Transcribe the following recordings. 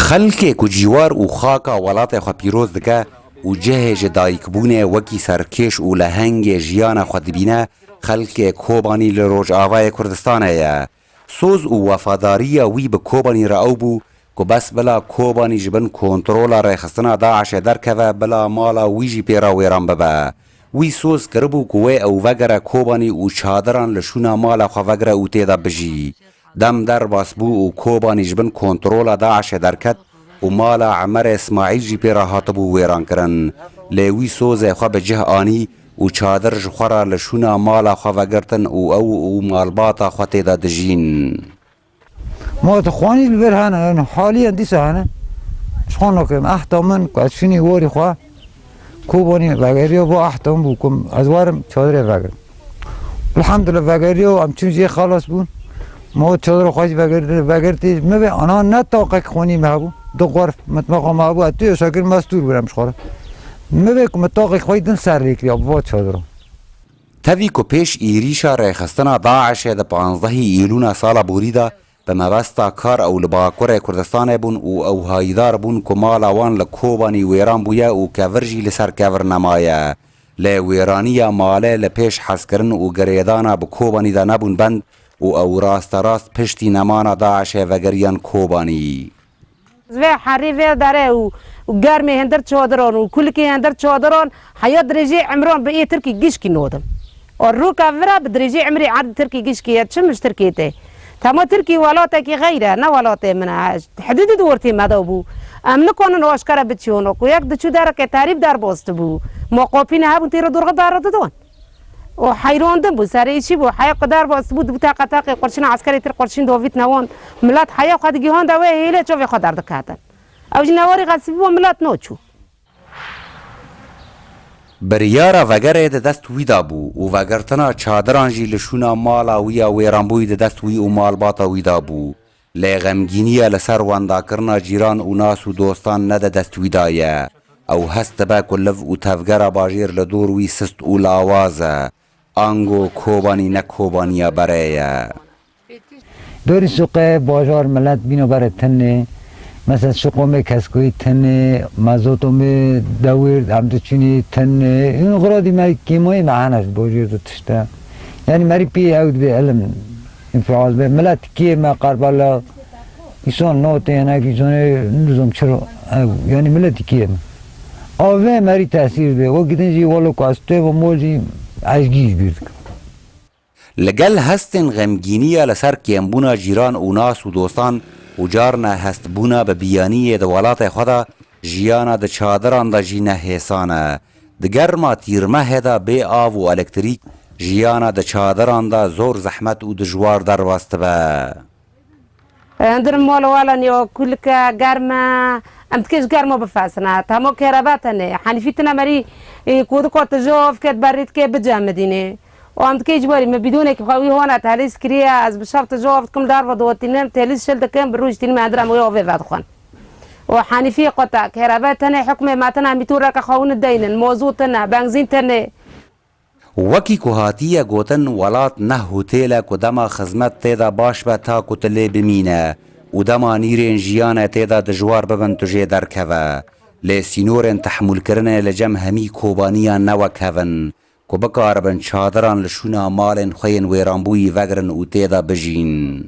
خلکێک و جیوار و خاکە وڵاتێ خۆ پیرۆز دکە و جەهێژە دایکبوونێ وەکی سەرکێش و لە هەنگێ ژیانە خۆ دبینە خەلکێک کۆبانی لە ڕۆژئاوای کوردستانەیە. سۆز و وەفاداریە وی بە کۆبانی ڕەئەو بوو کو بەس بەلا کۆبانی ji bin کۆنتڕۆلا ڕێخستنا داعشێ دەرکەوە بەلا ماڵا ویژی پێرا وێران ببە. وی سۆز کردبوو کو wê ew vegere کۆبانی û çadiran li şûna mala xwe vegire û têda bijî. Dem derbas bû û kôbanî ji bin kontrola Daişê derket û mala Emerê İsmaîl jî pê re hatibû wêrankirin. Lê wî sozê xwe bi cih anî û çadir ji xwe re li şûna mala xwe vegirtin û ew û malbata xwe têda dijîn. ما تخواني البرهانة يعني حاليا دي سهنة شخونا كم أحتمن كأشيني وري خوا كوباني بغيريو بو أحتم بوكم أزوارم شادري بغير الحمد لله بغيريو أم تشوجي خلاص بون ما شادر خواج بغيرتي ما بي أنا نتاقك خواني مهبو دو غرف متمقام مهبو أتيو شاكر مستور برم شخورة ما بي متاقك خواج دن سر ريكلي أبوات شادرو تەوی کو پێش ئیریشە ڕێخستنا داعشێ دە 15 ئیلونا ساڵە بوریدا بە مەبەستا کار ئەو لە باکوڕێ کوردستانê بوون û ew hayîdar bûn ku mala wan li kôbanî wêran bûye û kevir jî li ser kevir nemaye. Lê wêraniya malê li pêş hezkirin û girêdana bi kôbanî de nebûn bend û ew rasterast piştî nemana Daişê vegeriyan kôbanî. Vê herî vê derê û germê hindir çadiran û kulkê hindir çadiran heya dirêjê Emran bi ê Tirkî gişkî nodim. الروكا فرا بدرجة عمري عاد تركي كيشكي تشمش تركيتي تما تركي ولاتك غيره نا ولاتي من حدود دورتي ما دوبو ام نكون نواشكره بتشونو وياك دشو دارك تعريف دار بوستبو موقوفين هابو تيرو درغ دار دون وحيرون دبو ساري شي بو حيا قدار بوستبو بتاقه تاقي قرشين عسكري تر قرشين دوفيت نوون ملات حيا قد جيهان دا وي هيله شوفي قدار دكاتن او جنواري غاسبو ملات نوچو بریارا وگره ده دست وی دا بو و وگرتنا چادران جی لشونا مالا ویا ویرانبوی ده دست وی و مالباتا وی دا بو. لی غمگینیه لسر واندا کرنا جیران و ناس و دوستان نده دست وی دایه. او هست با کلف و تفگر باجیر لدور وی سست و لاوازه. آنگو کوبانی نکوبانیا بریه. دوری سوقه بازار ملت بینو بره تنه مثلا سوقومه کسکوی تنه مازوتومه داور همدچینی تنه این غرادی ما کیمای معناش بوجود تشتا یعنی مری پی عود به علم انفعال به ملت کی ما قربالا ایشون نوته نه ایشون نظام چرا یعنی ملت کی اوه مری تاثیر به و گدنجی ولو کاسته و موجی عجیب بیرد لگل هستن غمگینیه لسر کیمبونا جیران و ناس و دوستان و جارنا هست بونا به بیانیه ده ولات خدا جیانا ده چادران ده جینه حسانه ده گرما تیرمه هده بی آو و الکتریک جیانا ده چادران ده زور زحمت و دجوار در واسط به اندر مول والا نیو کلکا گرما امتکش گرما بفاسنا تامو کراباتنه حنفیتنا مری کود کوت جوف کد برید که بجامدینه وعند كي جباري ما بدونك خوي هون تهليس كريا از بشرط جواب كم دار ودوتين تهليس شلت كم بروج تين ما ادري ما يوفي بعد خان وحنفي قطع كهرباء تنا حكمه ما تنا ميتورك خوون الدين الموضوع تنا بنزين تنا وکی کوهاتیه گوتن ولات نه هتل کدما خدمت تیدا باش به تا کتله بمینه و دما نیرین جیانه تیدا دجوار ببن تجه درکوه لی سینورن تحمل کرنه لجم همی کوبانیا نوکهون کو بکاربن چادران لشونا مالن خوین ویرانبوی وگرن و تیدا بجین.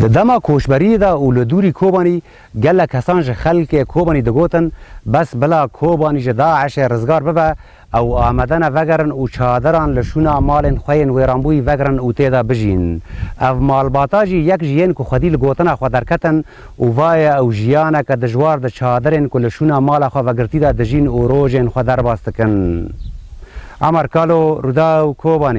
د دما کوشبری دا او لدوری کوبانی گله کسان ج خلک کوبانی دگوتن بس بلا کوبانی ج داعش رزگار ببه او آمدن وگرن او چادران لشونا مالن خوین ویرانبوی وگرن او تیدا بجین. او مالباتا جی یک جین کو خودی لگوتن خو درکتن او وای او جیانه که دجوار د چادرن کو لشونا مال خو وگرتی دا دجین او روجن خو در باستکن. عمر کالو رودا و کوبانی